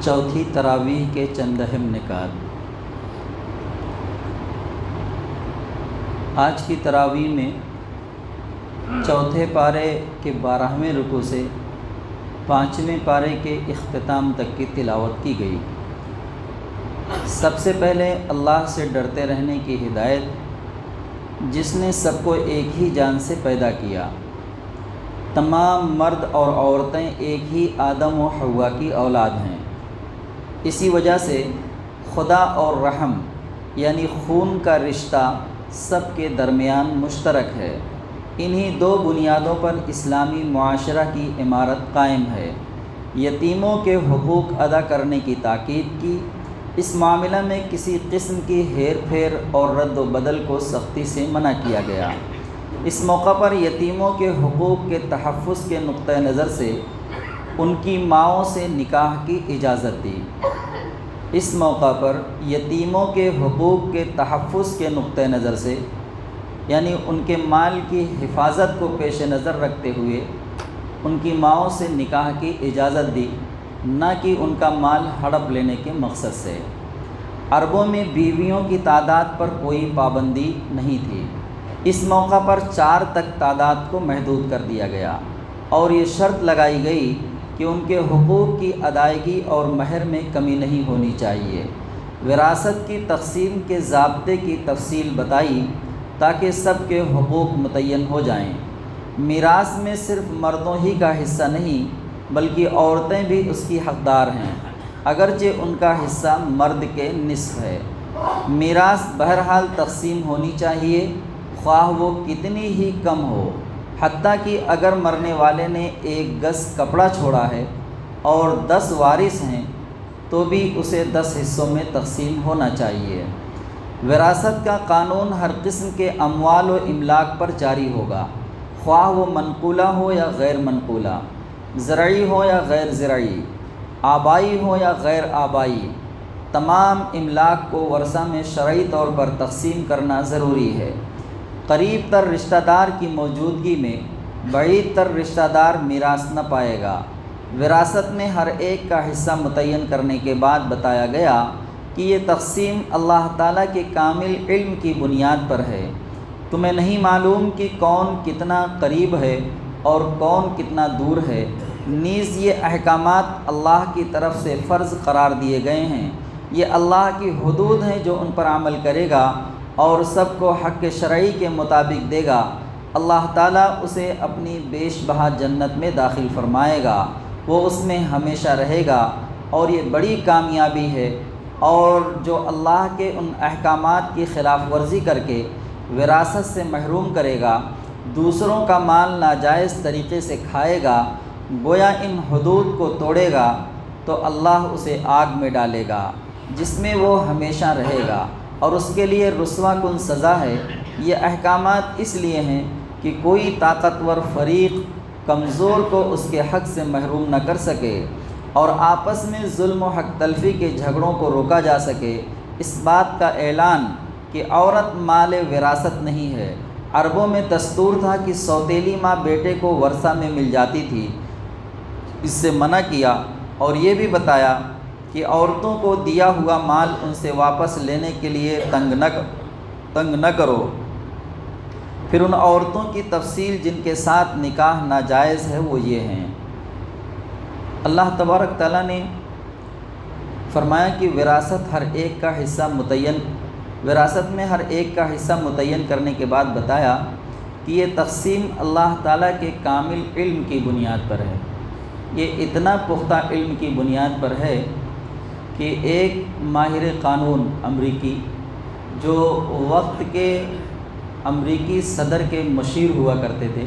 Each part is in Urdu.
چوتھی تراویح کے چند اہم نکات۔ آج کی تراویح میں چوتھے پارے کے 12ویں رکوع سے 5ویں پارے کے اختتام تک کی تلاوت کی گئی۔ سب سے پہلے اللہ سے ڈرتے رہنے کی ہدایت، جس نے سب کو ایک ہی جان سے پیدا کیا۔ تمام مرد اور عورتیں ایک ہی آدم و حوا کی اولاد ہیں۔ اسی وجہ سے خدا اور رحم یعنی خون کا رشتہ سب کے درمیان مشترک ہے۔ انہی دو بنیادوں پر اسلامی معاشرہ کی عمارت قائم ہے۔ یتیموں کے حقوق ادا کرنے کی تاکید کی۔ اس معاملہ میں کسی قسم کی ہیر پھیر اور رد و بدل کو سختی سے منع کیا گیا۔ اس موقع پر یتیموں کے حقوق کے تحفظ کے نقطہ نظر سے ان کی ماؤں سے نکاح کی اجازت دی۔ اس موقع پر یتیموں کے حقوق کے تحفظ کے نقطہ نظر سے یعنی ان کے مال کی حفاظت کو پیش نظر رکھتے ہوئے ان کی ماؤں سے نکاح کی اجازت دی، نہ کہ ان کا مال ہڑپ لینے کے مقصد سے۔ عربوں میں بیویوں کی تعداد پر کوئی پابندی نہیں تھی۔ اس موقع پر 4 تک تعداد کو محدود کر دیا گیا اور یہ شرط لگائی گئی کہ ان کے حقوق کی ادائیگی اور مہر میں کمی نہیں ہونی چاہیے۔ وراثت کی تقسیم کے ضابطے کی تفصیل بتائی تاکہ سب کے حقوق متعین ہو جائیں۔ میراث میں صرف مردوں ہی کا حصہ نہیں بلکہ عورتیں بھی اس کی حقدار ہیں، اگرچہ ان کا حصہ مرد کے نصف ہے۔ میراث بہرحال تقسیم ہونی چاہیے، خواہ وہ کتنی ہی کم ہو، حتیٰ کہ اگر مرنے والے نے 1 گز کپڑا چھوڑا ہے اور 10 وارث ہیں تو بھی اسے 10 حصوں میں تقسیم ہونا چاہیے۔ وراثت کا قانون ہر قسم کے اموال و املاک پر جاری ہوگا، خواہ وہ منقولہ ہو یا غیر منقولہ، زرعی ہو یا غیر زرعی، آبائی ہو یا غیر آبائی۔ تمام املاک کو ورثہ میں شرعی طور پر تقسیم کرنا ضروری ہے۔ قریب تر رشتہ دار کی موجودگی میں بعید تر رشتہ دار میراث نہ پائے گا۔ وراثت میں ہر ایک کا حصہ متعین کرنے کے بعد بتایا گیا کہ یہ تقسیم اللہ تعالیٰ کے کامل علم کی بنیاد پر ہے۔ تمہیں نہیں معلوم کہ کون کتنا قریب ہے اور کون کتنا دور ہے، نیز یہ احکامات اللہ کی طرف سے فرض قرار دیے گئے ہیں۔ یہ اللہ کی حدود ہیں جو ان پر عمل کرے گا اور سب کو حق شرعی کے مطابق دے گا، اللہ تعالیٰ اسے اپنی بیش بہا جنت میں داخل فرمائے گا، وہ اس میں ہمیشہ رہے گا، اور یہ بڑی کامیابی ہے۔ اور جو اللہ کے ان احکامات کی خلاف ورزی کر کے وراثت سے محروم کرے گا، دوسروں کا مال ناجائز طریقے سے کھائے گا، گویا ان حدود کو توڑے گا، تو اللہ اسے آگ میں ڈالے گا جس میں وہ ہمیشہ رہے گا، اور اس کے لیے رسوا کن سزا ہے۔ یہ احکامات اس لیے ہیں کہ کوئی طاقتور فریق کمزور کو اس کے حق سے محروم نہ کر سکے اور آپس میں ظلم و حق تلفی کے جھگڑوں کو روکا جا سکے۔ اس بات کا اعلان کہ عورت مال وراثت نہیں ہے۔ عربوں میں دستور تھا کہ سوتیلی ماں بیٹے کو ورثہ میں مل جاتی تھی، اس سے منع کیا اور یہ بھی بتایا کہ عورتوں کو دیا ہوا مال ان سے واپس لینے کے لیے تنگ نہ کرو۔ پھر ان عورتوں کی تفصیل جن کے ساتھ نکاح ناجائز ہے وہ یہ ہیں۔ اللہ تبارک تعالیٰ نے فرمایا کہ وراثت میں ہر ایک کا حصہ متعین کرنے کے بعد بتایا کہ یہ تقسیم اللہ تعالیٰ کے کامل علم کی بنیاد پر ہے۔ یہ اتنا پختہ علم کی بنیاد پر ہے کہ ایک ماہر قانون امریکی جو وقت کے امریکی صدر کے مشیر ہوا کرتے تھے،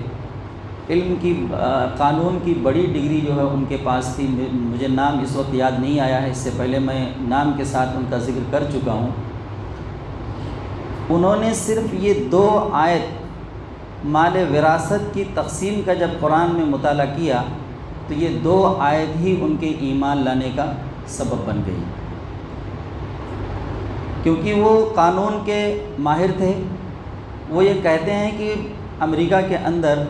قانون کی بڑی ڈگری جو ہے ان کے پاس تھی، مجھے نام اس وقت یاد نہیں آیا ہے، اس سے پہلے میں نام کے ساتھ ان کا ذکر کر چکا ہوں۔ انہوں نے صرف یہ 2 آیت مال وراثت کی تقسیم کا جب قرآن میں مطالعہ کیا تو یہ 2 آیت ہی ان کے ایمان لانے کا سبب بن گئی، کیونکہ وہ قانون کے ماہر تھے۔ وہ یہ کہتے ہیں کہ امریکہ کے اندر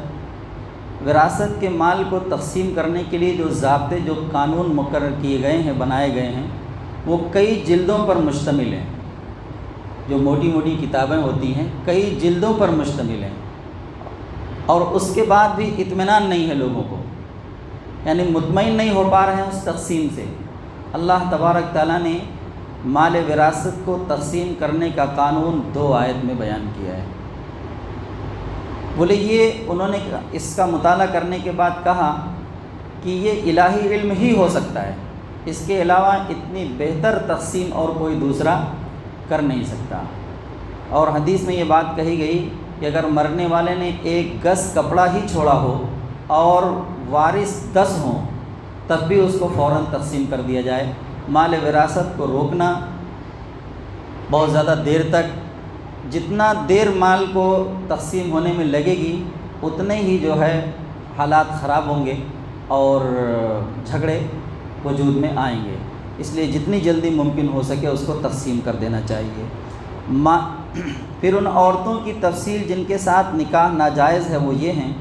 وراثت کے مال کو تقسیم کرنے کے لیے جو ضابطے، جو قانون مقرر کیے گئے ہیں، بنائے گئے ہیں، وہ کئی جلدوں پر مشتمل ہیں۔ جو موٹی موٹی کتابیں ہوتی ہیں کئی جلدوں پر مشتمل ہیں، اور اس کے بعد بھی اطمینان نہیں ہے لوگوں کو، یعنی مطمئن نہیں ہو پا رہے ہیں اس تقسیم سے۔ اللہ تبارک تعالیٰ نے مال وراثت کو تقسیم کرنے کا قانون 2 آیت میں بیان کیا ہے۔ بولے یہ انہوں نے اس کا مطالعہ کرنے کے بعد کہا کہ یہ الہی علم ہی ہو سکتا ہے، اس کے علاوہ اتنی بہتر تقسیم اور کوئی دوسرا کر نہیں سکتا۔ اور حدیث میں یہ بات کہی گئی کہ اگر مرنے والے نے 1 گز کپڑا ہی چھوڑا ہو اور وارث 10 ہوں تب بھی اس کو فوراً تقسیم کر دیا جائے۔ مال وراثت کو روکنا بہت زیادہ دیر تک، جتنا دیر مال کو تقسیم ہونے میں لگے گی اتنے ہی جو ہے حالات خراب ہوں گے اور جھگڑے وجود میں آئیں گے، اس لیے جتنی جلدی ممکن ہو سکے اس کو تقسیم کر دینا چاہیے۔ پھر ان عورتوں کی تفصیل جن کے ساتھ نکاح ناجائز ہے وہ یہ ہیں: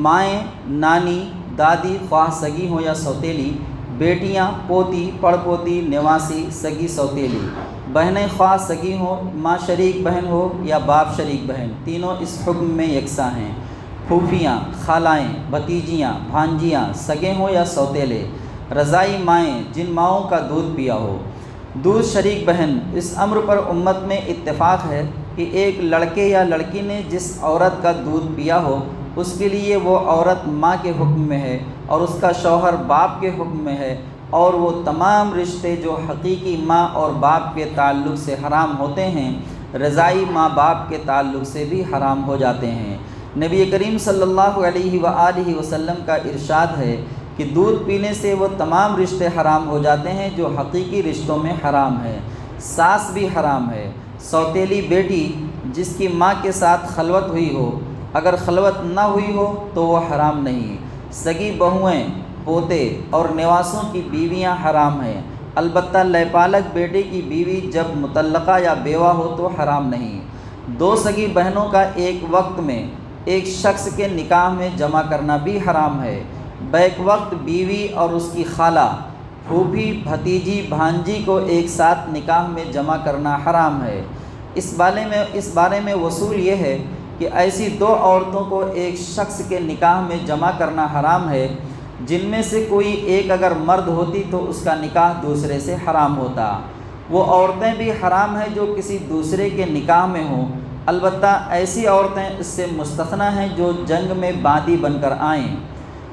مائیں، نانی، دادی خواہ سگی ہوں یا سوتیلی، بیٹیاں، پوتی، پڑ پوتی، نواسی، سگی سوتیلی، بہنیں خواہ سگی ہوں، ماں شریک بہن ہو یا باپ شریک بہن، تینوں اس حکم میں یکساں ہیں، پھوپھیاں، خالائیں، بھتیجیاں، بھانجیاں، سگے ہوں یا سوتیلے، رضائی مائیں جن ماؤں کا دودھ پیا ہو، دودھ شریک بہن۔ اس امر پر امت میں اتفاق ہے کہ ایک لڑکے یا لڑکی نے جس عورت کا دودھ پیا ہو اس کے لیے وہ عورت ماں کے حکم میں ہے اور اس کا شوہر باپ کے حکم میں ہے، اور وہ تمام رشتے جو حقیقی ماں اور باپ کے تعلق سے حرام ہوتے ہیں رضائی ماں باپ کے تعلق سے بھی حرام ہو جاتے ہیں۔ نبی کریم صلی اللہ علیہ وآلہ وسلم کا ارشاد ہے کہ دودھ پینے سے وہ تمام رشتے حرام ہو جاتے ہیں جو حقیقی رشتوں میں حرام ہے۔ ساس بھی حرام ہے۔ سوتیلی بیٹی جس کی ماں کے ساتھ خلوت ہوئی ہو، اگر خلوت نہ ہوئی ہو تو وہ حرام نہیں۔ سگی بہوئیں، پوتے اور نواسوں کی بیویاں حرام ہیں، البتہ لیپالک بیٹے کی بیوی جب مطلقہ یا بیوہ ہو تو حرام نہیں۔ 2 سگی بہنوں کا ایک وقت میں ایک شخص کے نکاح میں جمع کرنا بھی حرام ہے۔ بیک وقت بیوی اور اس کی خالہ، پھوپھی، بھتیجی، بھانجی کو ایک ساتھ نکاح میں جمع کرنا حرام ہے۔ اس بارے میں وصول یہ ہے کہ ایسی 2 عورتوں کو ایک شخص کے نکاح میں جمع کرنا حرام ہے جن میں سے کوئی ایک اگر مرد ہوتی تو اس کا نکاح دوسرے سے حرام ہوتا۔ وہ عورتیں بھی حرام ہیں جو کسی دوسرے کے نکاح میں ہوں، البتہ ایسی عورتیں اس سے مستثنیٰ ہیں جو جنگ میں باندی بن کر آئیں۔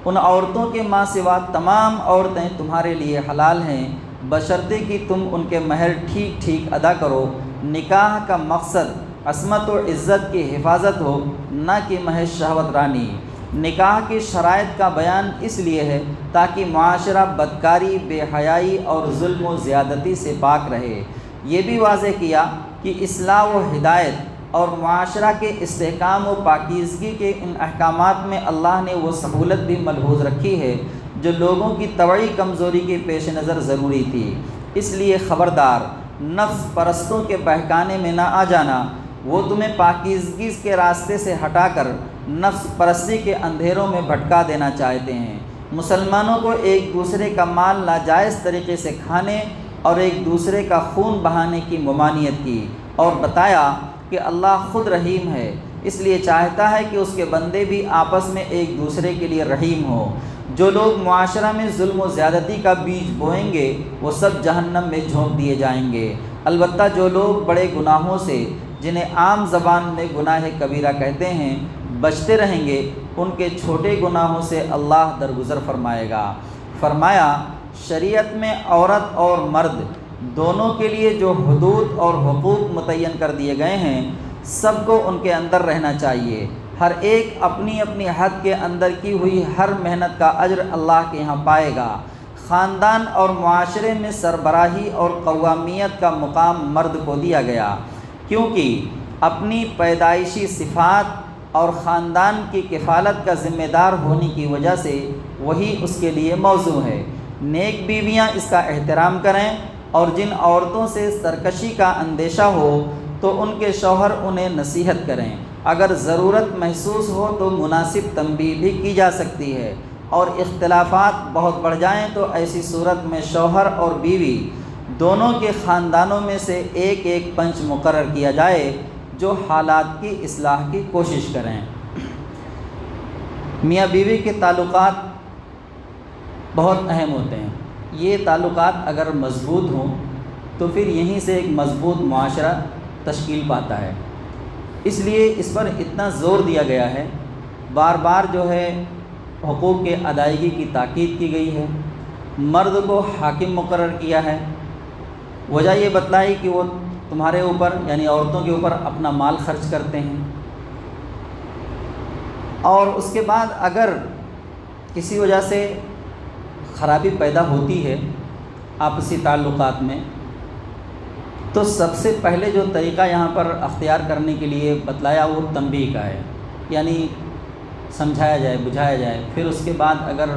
ان عورتوں کے ماں سوا تمام عورتیں تمہارے لیے حلال ہیں بشرطے کہ تم ان کے مہر ٹھیک ٹھیک ادا کرو۔ نکاح کا مقصد عصمت و عزت کی حفاظت ہو، نہ کہ محض شہوت رانی۔ نکاح کی شرائط کا بیان اس لیے ہے تاکہ معاشرہ بدکاری، بے حیائی اور ظلم و زیادتی سے پاک رہے۔ یہ بھی واضح کیا کہ اصلاح و ہدایت اور معاشرہ کے استحکام و پاکیزگی کے ان احکامات میں اللہ نے وہ سہولت بھی ملحوظ رکھی ہے جو لوگوں کی طبعی کمزوری کے پیش نظر ضروری تھی۔ اس لیے خبردار، نفس پرستوں کے بہکانے میں نہ آ جانا۔ وہ تمہیں پاکیزگی کے راستے سے ہٹا کر نفس پرستی کے اندھیروں میں بھٹکا دینا چاہتے ہیں۔ مسلمانوں کو ایک دوسرے کا مال ناجائز طریقے سے کھانے اور ایک دوسرے کا خون بہانے کی ممانعت کی اور بتایا کہ اللہ خود رحیم ہے، اس لیے چاہتا ہے کہ اس کے بندے بھی آپس میں ایک دوسرے کے لیے رحیم ہوں۔ جو لوگ معاشرہ میں ظلم و زیادتی کا بیج بوئیں گے وہ سب جہنم میں جھونک دیے جائیں گے۔ البتہ جو لوگ بڑے گناہوں سے، جنہیں عام زبان میں گناہ کبیرہ کہتے ہیں، بچتے رہیں گے، ان کے چھوٹے گناہوں سے اللہ درگزر فرمائے گا۔ فرمایا، شریعت میں عورت اور مرد دونوں کے لیے جو حدود اور حقوق متعین کر دیے گئے ہیں سب کو ان کے اندر رہنا چاہیے۔ ہر ایک اپنی اپنی حد کے اندر کی ہوئی ہر محنت کا اجر اللہ کے یہاں پائے گا۔ خاندان اور معاشرے میں سربراہی اور قوامیت کا مقام مرد کو دیا گیا، کیونکہ اپنی پیدائشی صفات اور خاندان کی کفالت کا ذمہ دار ہونے کی وجہ سے وہی اس کے لیے موضوع ہے۔ نیک بیویاں اس کا احترام کریں، اور جن عورتوں سے سرکشی کا اندیشہ ہو تو ان کے شوہر انہیں نصیحت کریں اگر ضرورت محسوس ہو تو مناسب تنبیہ بھی کی جا سکتی ہے، اور اختلافات بہت بڑھ جائیں تو ایسی صورت میں شوہر اور بیوی دونوں کے خاندانوں میں سے ایک ایک پنچ مقرر کیا جائے جو حالات کی اصلاح کی کوشش کریں۔ میاں بیوی کے تعلقات بہت اہم ہوتے ہیں۔ یہ تعلقات اگر مضبوط ہوں تو پھر یہیں سے ایک مضبوط معاشرہ تشکیل پاتا ہے۔ اس لیے اس پر اتنا زور دیا گیا ہے، بار بار جو ہے حقوق کے ادائیگی کی تاکید کی گئی ہے، مرد کو حاکم مقرر کیا ہے۔ وجہ یہ بتلائی کہ وہ تمہارے اوپر یعنی عورتوں کے اوپر اپنا مال خرچ کرتے ہیں، اور اس کے بعد اگر کسی وجہ سے خرابی پیدا ہوتی ہے آپسی تعلقات میں تو سب سے پہلے جو طریقہ یہاں پر اختیار کرنے کے لیے بتلایا وہ تنبیہ کا ہے، یعنی سمجھایا جائے، بجھایا جائے۔ پھر اس کے بعد اگر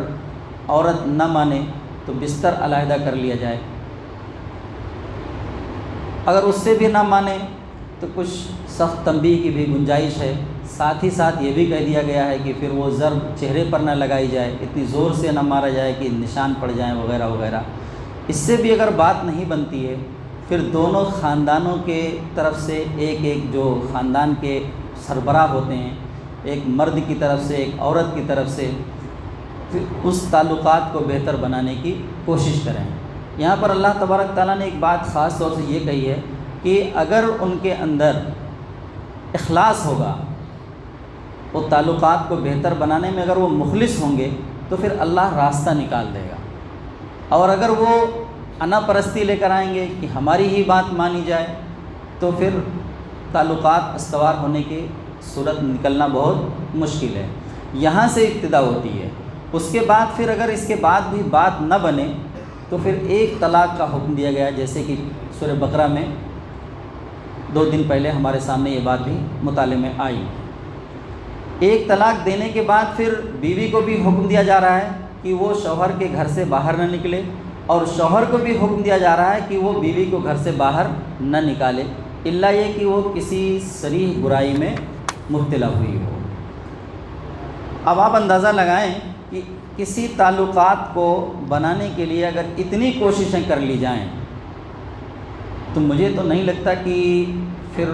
عورت نہ مانے تو بستر علیحدہ کر لیا جائے، اگر اس سے بھی نہ مانے تو کچھ سخت تنبیہ کی بھی گنجائش ہے۔ ساتھ ہی ساتھ یہ بھی کہہ دیا گیا ہے کہ پھر وہ ضرب چہرے پر نہ لگائی جائے، اتنی زور سے نہ مارا جائے کہ نشان پڑ جائیں وغیرہ وغیرہ۔ اس سے بھی اگر بات نہیں بنتی ہے پھر دونوں خاندانوں کے طرف سے ایک ایک جو خاندان کے سربراہ ہوتے ہیں، ایک مرد کی طرف سے ایک عورت کی طرف سے، پھر اس تعلقات کو بہتر بنانے کی کوشش کریں۔ یہاں پر اللہ تبارک تعالیٰ نے ایک بات خاص طور سے یہ کہی ہے کہ اگر ان کے اندر اخلاص ہوگا، وہ تعلقات کو بہتر بنانے میں اگر وہ مخلص ہوں گے تو پھر اللہ راستہ نکال دے گا، اور اگر وہ انا پرستی لے کر آئیں گے کہ ہماری ہی بات مانی جائے تو پھر تعلقات استوار ہونے کی صورت نکلنا بہت مشکل ہے۔ یہاں سے ابتدا ہوتی ہے۔ اس کے بعد پھر اگر اس کے بعد بھی بات نہ بنے تو پھر ایک طلاق کا حکم دیا گیا، جیسے کہ سورہ بقرہ میں 2 دن پہلے ہمارے سامنے یہ بات بھی مطالعے میں آئی۔ ایک طلاق دینے کے بعد پھر بیوی کو بھی حکم دیا جا رہا ہے کہ وہ شوہر کے گھر سے باہر نہ نکلے، اور شوہر کو بھی حکم دیا جا رہا ہے کہ وہ بیوی کو گھر سے باہر نہ نکالے، الا یہ کہ وہ کسی صریح برائی میں مبتلا ہوئی ہو۔ اب آپ اندازہ لگائیں کہ کسی تعلقات کو بنانے کے لیے اگر اتنی کوششیں کر لی جائیں تو مجھے تو نہیں لگتا کہ پھر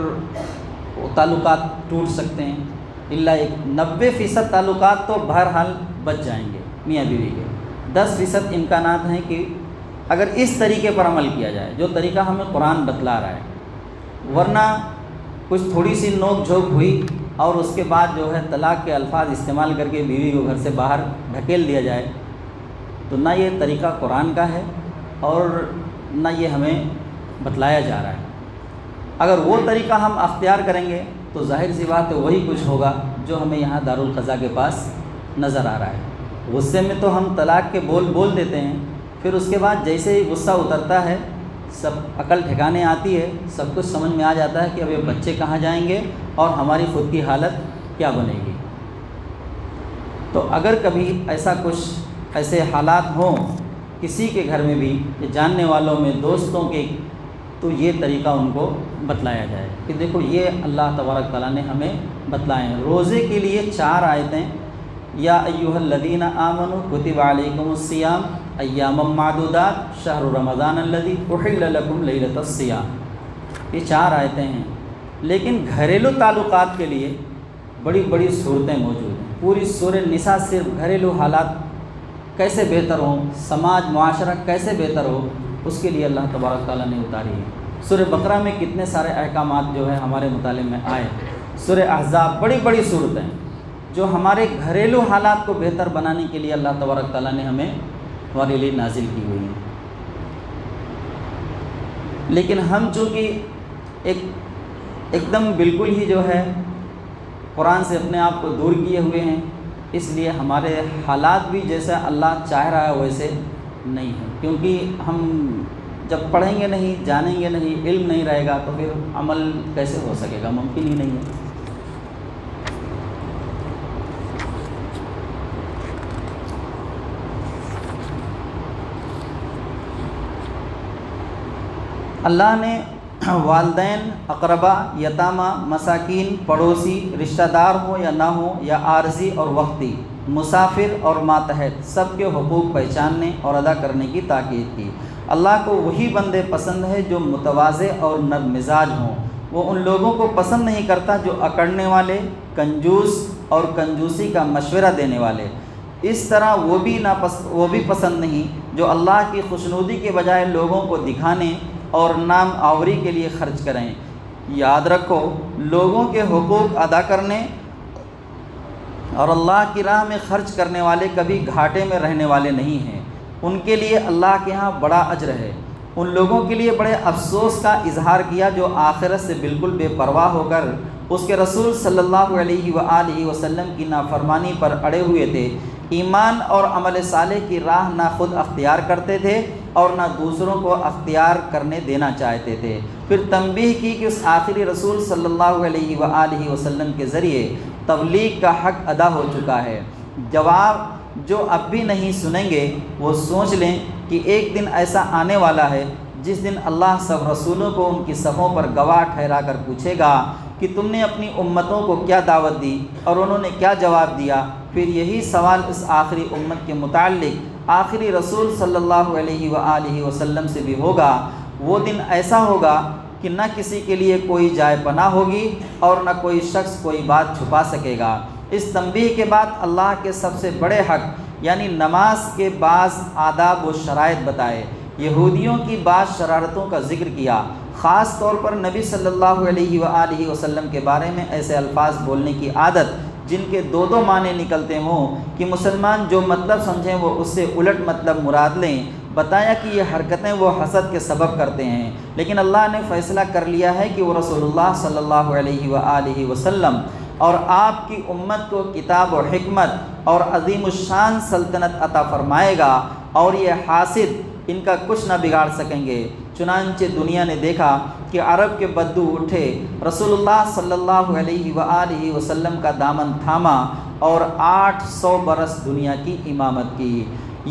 وہ تعلقات ٹوٹ سکتے ہیں، الا 90% تعلقات تو بہرحال بچ جائیں گے میاں بیوی کے۔ 10% امکانات ہیں کہ اگر اس طریقے پر عمل کیا جائے جو طریقہ ہمیں قرآن بتلا رہا ہے، ورنہ کچھ تھوڑی سی نوک جھوک ہوئی اور اس کے بعد جو ہے طلاق کے الفاظ استعمال کر کے بیوی کو گھر سے باہر دھکیل دیا جائے تو نہ یہ طریقہ قرآن کا ہے اور نہ یہ ہمیں بتلایا جا رہا ہے۔ اگر وہ طریقہ ہم اختیار کریں گے تو ظاہر سی بات ہے وہی کچھ ہوگا جو ہمیں یہاں دارالقضاء کے پاس نظر آ رہا ہے۔ غصے میں تو ہم طلاق کے بول دیتے ہیں، پھر اس کے بعد جیسے ہی غصہ اترتا ہے، سب عقل ٹھکانے آتی ہے، سب کچھ سمجھ میں آ جاتا ہے کہ اب یہ بچے کہاں جائیں گے اور ہماری خود کی حالت کیا بنے گی۔ تو اگر کبھی ایسا کچھ ایسے حالات ہوں کسی کے گھر میں بھی، جاننے والوں میں، دوستوں کے، تو یہ طریقہ ان کو بتلایا جائے کہ دیکھو یہ اللہ تبارک تعالیٰ نے ہمیں بتلائے ہیں۔ روزے کے لیے 4 آیتیں، یا ایھا الذین آمنوا کتب علیکم الصیام ایاما معدودات شہر رمضان الذی احل لکم لیلۃ الصیام، یہ 4 آیتیں ہیں۔ لیکن گھریلو تعلقات کے لیے بڑی بڑی صورتیں موجود ہیں۔ پوری سورہ نساء صرف گھریلو حالات کیسے بہتر ہوں، سماج معاشرہ کیسے بہتر ہو، اس کے لیے اللہ تبارک تعالیٰ نے اتاری ہے۔ سورہ بقرہ میں کتنے سارے احکامات جو ہے ہمارے مطالعے میں آئے۔ سورہ احزاب، بڑی بڑی صورتیں جو ہمارے گھریلو حالات کو بہتر بنانے کے لیے اللہ تبارک تعالیٰ نے ہمارے لیے نازل کی ہوئی ہیں۔ لیکن ہم چونکہ ایک دم بالکل ہی جو ہے قرآن سے اپنے آپ کو دور کیے ہوئے ہیں، اس لیے ہمارے حالات بھی جیسا اللہ چاہ رہا ہے ویسے نہیں ہے، کیونکہ ہم جب پڑھیں گے نہیں، جانیں گے نہیں، علم نہیں رہے گا تو پھر عمل کیسے ہو سکے گا، ممکن ہی نہیں ہے۔ اللہ نے والدین، اقربا، یتامہ، مساکین، پڑوسی، رشتہ دار ہوں یا نہ ہوں، یا عارضی اور وقتی، مسافر اور ماتحت، سب کے حقوق پہچاننے اور ادا کرنے کی تاکید کی۔ اللہ کو وہی بندے پسند ہے جو متواضع اور نرم مزاج ہوں۔ وہ ان لوگوں کو پسند نہیں کرتا جو اکڑنے والے، کنجوس اور کنجوسی کا مشورہ دینے والے۔ اس طرح وہ بھی پسند نہیں جو اللہ کی خوشنودی کے بجائے لوگوں کو دکھانے اور نام آوری کے لیے خرچ کریں۔ یاد رکھو، لوگوں کے حقوق ادا کرنے اور اللہ کی راہ میں خرچ کرنے والے کبھی گھاٹے میں رہنے والے نہیں ہیں، ان کے لیے اللہ کے ہاں بڑا اجر ہے۔ ان لوگوں کے لیے بڑے افسوس کا اظہار کیا جو آخرت سے بالکل بے پرواہ ہو کر اس کے رسول صلی اللہ علیہ وآلہ وسلم کی نافرمانی پر اڑے ہوئے تھے، ایمان اور عمل صالح کی راہ نہ خود اختیار کرتے تھے اور نہ دوسروں کو اختیار کرنے دینا چاہتے تھے۔ پھر تنبیہ کی کہ اس آخری رسول صلی اللہ علیہ وآلہ وسلم کے ذریعے تبلیغ کا حق ادا ہو چکا ہے۔ جواب جو اب بھی نہیں سنیں گے وہ سوچ لیں کہ ایک دن ایسا آنے والا ہے جس دن اللہ سب رسولوں کو ان کی صفوں پر گواہ ٹھہرا کر پوچھے گا کہ تم نے اپنی امتوں کو کیا دعوت دی اور انہوں نے کیا جواب دیا۔ پھر یہی سوال اس آخری امت کے متعلق آخری رسول صلی اللہ علیہ وآلہ وسلم سے بھی ہوگا۔ وہ دن ایسا ہوگا کہ نہ کسی کے لیے کوئی جائے پناہ ہوگی اور نہ کوئی شخص کوئی بات چھپا سکے گا۔ اس تنبیہ کے بعد اللہ کے سب سے بڑے حق یعنی نماز کے بعض آداب و شرائط بتائے۔ یہودیوں کی بعض شرارتوں کا ذکر کیا، خاص طور پر نبی صلی اللہ علیہ وآلہ وسلم کے بارے میں ایسے الفاظ بولنے کی عادت جن کے دو معنی نکلتے ہوں کہ مسلمان جو مطلب سمجھیں وہ اس سے الٹ مطلب مراد لیں۔ بتایا کہ یہ حرکتیں وہ حسد کے سبب کرتے ہیں، لیکن اللہ نے فیصلہ کر لیا ہے کہ وہ رسول اللہ صلی اللہ علیہ وآلہ وسلم اور آپ کی امت کو کتاب و حکمت اور عظیم الشان سلطنت عطا فرمائے گا، اور یہ حاسد ان کا کچھ نہ بگاڑ سکیں گے۔ چنانچہ دنیا نے دیکھا کہ عرب کے بدو اٹھے، رسول اللہ صلی اللہ علیہ وآلہ وسلم کا دامن تھاما اور 800 برس دنیا کی امامت کی۔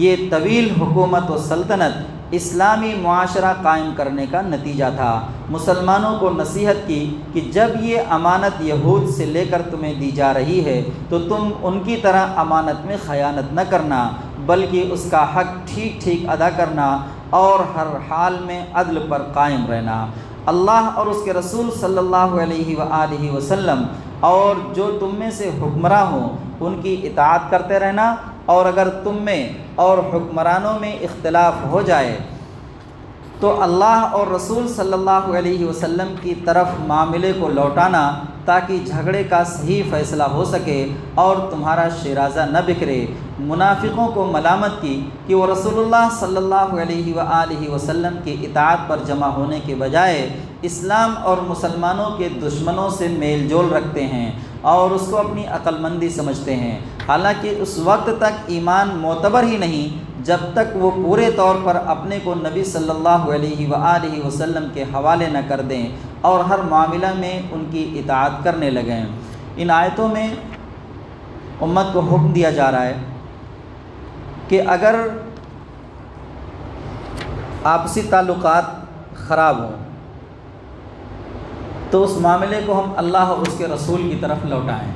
یہ طویل حکومت و سلطنت اسلامی معاشرہ قائم کرنے کا نتیجہ تھا۔ مسلمانوں کو نصیحت کی کہ جب یہ امانت یہود سے لے کر تمہیں دی جا رہی ہے تو تم ان کی طرح امانت میں خیانت نہ کرنا، بلکہ اس کا حق ٹھیک ٹھیک ادا کرنا اور ہر حال میں عدل پر قائم رہنا۔ اللہ اور اس کے رسول صلی اللہ علیہ وآلہ وسلم اور جو تم میں سے حکمراں ہوں ان کی اطاعت کرتے رہنا، اور اگر تم میں اور حکمرانوں میں اختلاف ہو جائے تو اللہ اور رسول صلی اللہ علیہ وسلم کی طرف معاملے کو لوٹانا تاکہ جھگڑے کا صحیح فیصلہ ہو سکے اور تمہارا شیرازہ نہ بکھرے۔ منافقوں کو ملامت کی کہ وہ رسول اللہ صلی اللہ علیہ وآلہ وسلم کی اطاعت پر جمع ہونے کے بجائے اسلام اور مسلمانوں کے دشمنوں سے میل جول رکھتے ہیں اور اس کو اپنی عقل مندی سمجھتے ہیں، حالانکہ اس وقت تک ایمان معتبر ہی نہیں جب تک وہ پورے طور پر اپنے کو نبی صلی اللہ علیہ وآلہ وسلم کے حوالے نہ کر دیں اور ہر معاملہ میں ان کی اطاعت کرنے لگیں۔ ان آیتوں میں امت کو حکم دیا جا رہا ہے کہ اگر آپسی تعلقات خراب ہوں تو اس معاملے کو ہم اللہ اور اس کے رسول کی طرف لوٹائیں،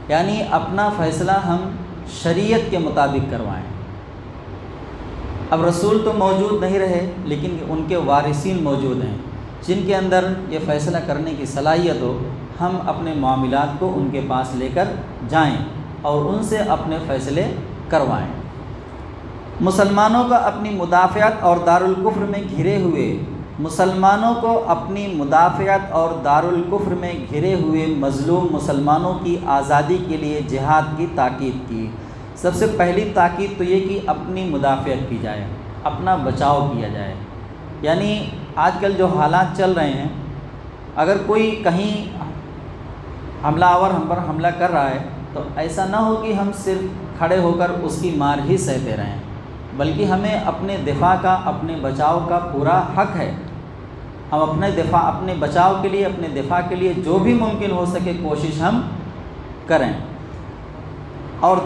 یعنی اپنا فیصلہ ہم شریعت کے مطابق کروائیں۔ اب رسول تو موجود نہیں رہے لیکن ان کے وارثین موجود ہیں جن کے اندر یہ فیصلہ کرنے کی صلاحیت ہو، ہم اپنے معاملات کو ان کے پاس لے کر جائیں اور ان سے اپنے فیصلے کروائیں۔ مسلمانوں کا اپنی مدافعت اور دارالکفر میں گھرے ہوئے دارالکفر میں گھرے ہوئے مظلوم مسلمانوں کی آزادی کے لیے جہاد کی تاکید کی۔ سب سے پہلی تاکید تو یہ کہ اپنی مدافعت کی جائے، اپنا بچاؤ کیا جائے۔ یعنی آج کل جو حالات چل رہے ہیں، اگر کوئی کہیں حملہ آور ہم پر حملہ کر رہا ہے تو ایسا نہ ہو کہ ہم صرف کھڑے ہو کر اس کی مار ہی سہتے رہیں، بلکہ ہمیں اپنے دفاع کا، اپنے بچاؤ کا پورا حق ہے۔ ہم اپنے بچاؤ کے لیے، اپنے دفاع کے لیے جو بھی ممکن ہو سکے کوشش ہم کریں۔ اور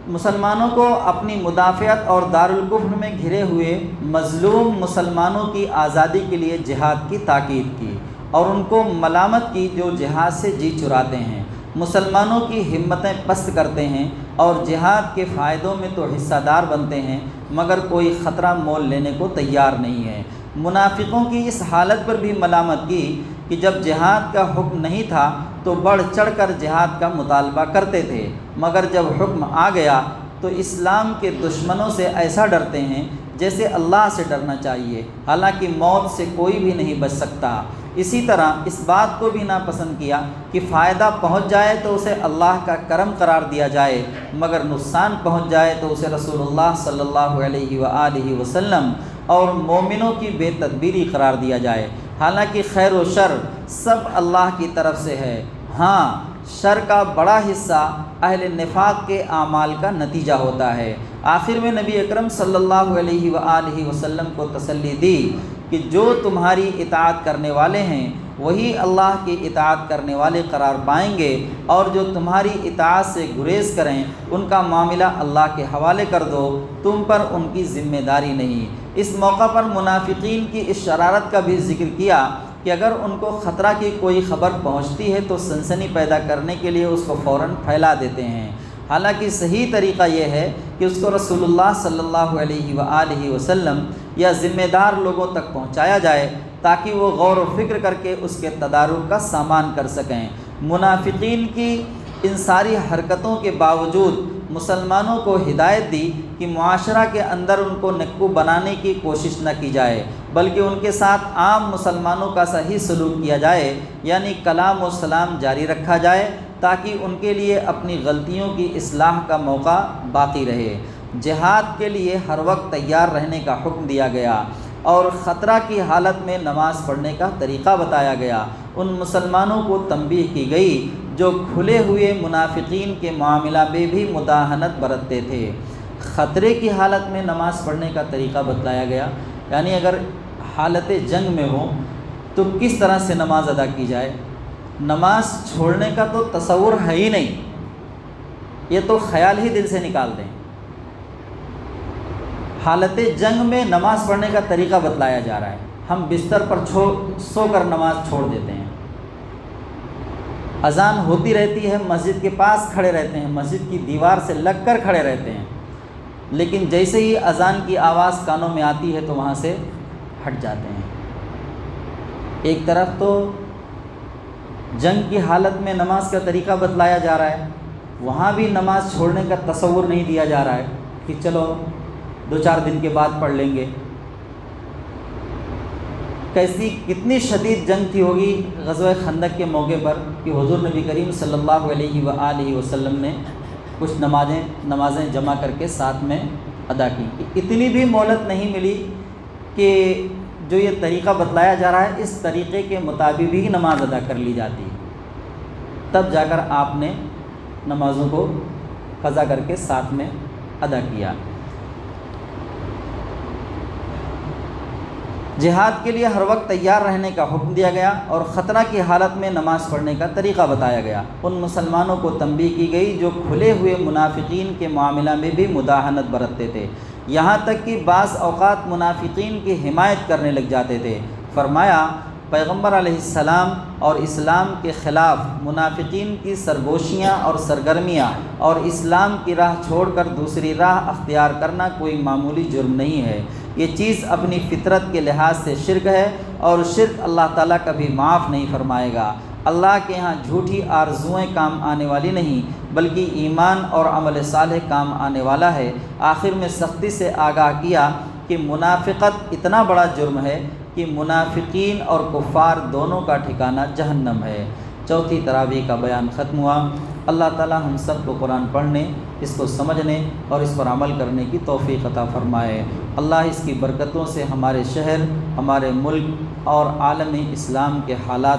مسلمانوں کو اپنی مدافعت اور دارالکفر میں گھرے ہوئے مظلوم مسلمانوں کی آزادی کے لیے جہاد کی تاکید کی اور ان کو ملامت کی جو جہاد سے جی چراتے ہیں، مسلمانوں کی ہمتیں پست کرتے ہیں اور جہاد کے فائدوں میں تو حصہ دار بنتے ہیں مگر کوئی خطرہ مول لینے کو تیار نہیں ہے۔ منافقوں کی اس حالت پر بھی ملامت کی کہ جب جہاد کا حکم نہیں تھا تو بڑھ چڑھ کر جہاد کا مطالبہ کرتے تھے، مگر جب حکم آ گیا تو اسلام کے دشمنوں سے ایسا ڈرتے ہیں جیسے اللہ سے ڈرنا چاہیے، حالانکہ موت سے کوئی بھی نہیں بچ سکتا۔ اسی طرح اس بات کو بھی ناپسند کیا کہ فائدہ پہنچ جائے تو اسے اللہ کا کرم قرار دیا جائے، مگر نقصان پہنچ جائے تو اسے رسول اللہ صلی اللہ علیہ وآلہ وسلم اور مومنوں کی بے تدبیری قرار دیا جائے، حالانکہ خیر و شر سب اللہ کی طرف سے ہے۔ ہاں، شر کا بڑا حصہ اہل نفاق کے اعمال کا نتیجہ ہوتا ہے۔ آخر میں نبی اکرم صلی اللہ علیہ وآلہ وسلم کو تسلی دی کہ جو تمہاری اطاعت کرنے والے ہیں وہی اللہ کی اطاعت کرنے والے قرار پائیں گے، اور جو تمہاری اطاعت سے گریز کریں ان کا معاملہ اللہ کے حوالے کر دو، تم پر ان کی ذمہ داری نہیں۔ اس موقع پر منافقین کی اس شرارت کا بھی ذکر کیا کہ اگر ان کو خطرہ کی کوئی خبر پہنچتی ہے تو سنسنی پیدا کرنے کے لیے اس کو فوراً پھیلا دیتے ہیں، حالانکہ صحیح طریقہ یہ ہے کہ اس کو رسول اللہ صلی اللہ علیہ وآلہ وسلم یا ذمہ دار لوگوں تک پہنچایا جائے تاکہ وہ غور و فکر کر کے اس کے تدارک کا سامان کر سکیں۔ منافقین کی ان ساری حرکتوں کے باوجود مسلمانوں کو ہدایت دی کہ معاشرہ کے اندر ان کو نکو بنانے کی کوشش نہ کی جائے، بلکہ ان کے ساتھ عام مسلمانوں کا صحیح سلوک کیا جائے، یعنی کلام و سلام جاری رکھا جائے تاکہ ان کے لیے اپنی غلطیوں کی اصلاح کا موقع باقی رہے۔ جہاد کے لیے ہر وقت تیار رہنے کا حکم دیا گیا اور خطرہ کی حالت میں نماز پڑھنے کا طریقہ بتایا گیا۔ ان مسلمانوں کو تنبیہ کی گئی جو کھلے ہوئے منافقین کے معاملہ میں بھی مداہنت برتتے تھے۔ خطرے کی حالت میں نماز پڑھنے کا طریقہ بتلایا گیا، یعنی اگر حالت جنگ میں ہو تو کس طرح سے نماز ادا کی جائے۔ نماز چھوڑنے کا تو تصور ہے ہی نہیں، یہ تو خیال ہی دل سے نکال دیں۔ حالت جنگ میں نماز پڑھنے کا طریقہ بتلایا جا رہا ہے، ہم بستر پر سو کر نماز چھوڑ دیتے ہیں، اذان ہوتی رہتی ہے، مسجد کے پاس کھڑے رہتے ہیں، مسجد کی دیوار سے لگ کر کھڑے رہتے ہیں، لیکن جیسے ہی اذان کی آواز کانوں میں آتی ہے تو وہاں سے ہٹ جاتے ہیں۔ ایک طرف تو جنگ کی حالت میں نماز کا طریقہ بتلایا جا رہا ہے، وہاں بھی نماز چھوڑنے کا تصور نہیں دیا جا رہا ہے کہ چلو 2-4 دن کے بعد پڑھ لیں گے۔ کتنی شدید جنگ تھی ہوگی غزوہ خندق کے موقع پر کہ حضور نبی کریم صلی اللہ علیہ وآلہ وسلم نے کچھ نمازیں جمع کر کے ساتھ میں ادا کی۔ اتنی بھی مہلت نہیں ملی کہ جو یہ طریقہ بتلایا جا رہا ہے اس طریقے کے مطابق ہی نماز ادا کر لی جاتی، تب جا کر آپ نے نمازوں کو قضا کر کے ساتھ میں ادا کیا۔ جہاد کے لیے ہر وقت تیار رہنے کا حکم دیا گیا اور خطرہ کی حالت میں نماز پڑھنے کا طریقہ بتایا گیا۔ ان مسلمانوں کو تنبیہ کی گئی جو کھلے ہوئے منافقین کے معاملہ میں بھی مداہنت برتتے تھے، یہاں تک کہ بعض اوقات منافقین کی حمایت کرنے لگ جاتے تھے۔ فرمایا پیغمبر علیہ السلام اور اسلام کے خلاف منافقین کی سرگوشیاں اور سرگرمیاں اور اسلام کی راہ چھوڑ کر دوسری راہ اختیار کرنا کوئی معمولی جرم نہیں ہے، یہ چیز اپنی فطرت کے لحاظ سے شرک ہے اور شرک اللہ تعالیٰ کبھی معاف نہیں فرمائے گا۔ اللہ کے ہاں جھوٹی آرزوئیں کام آنے والی نہیں بلکہ ایمان اور عمل صالح کام آنے والا ہے۔ آخر میں سختی سے آگاہ کیا کہ منافقت اتنا بڑا جرم ہے کہ منافقین اور کفار دونوں کا ٹھکانہ جہنم ہے۔ چوتھی تراویح کا بیان ختم ہوا۔ اللہ تعالیٰ ہم سب کو قرآن پڑھنے، اس کو سمجھنے اور اس پر عمل کرنے کی توفیق عطا فرمائے۔ اللہ اس کی برکتوں سے ہمارے شہر، ہمارے ملک اور عالم اسلام کے حالات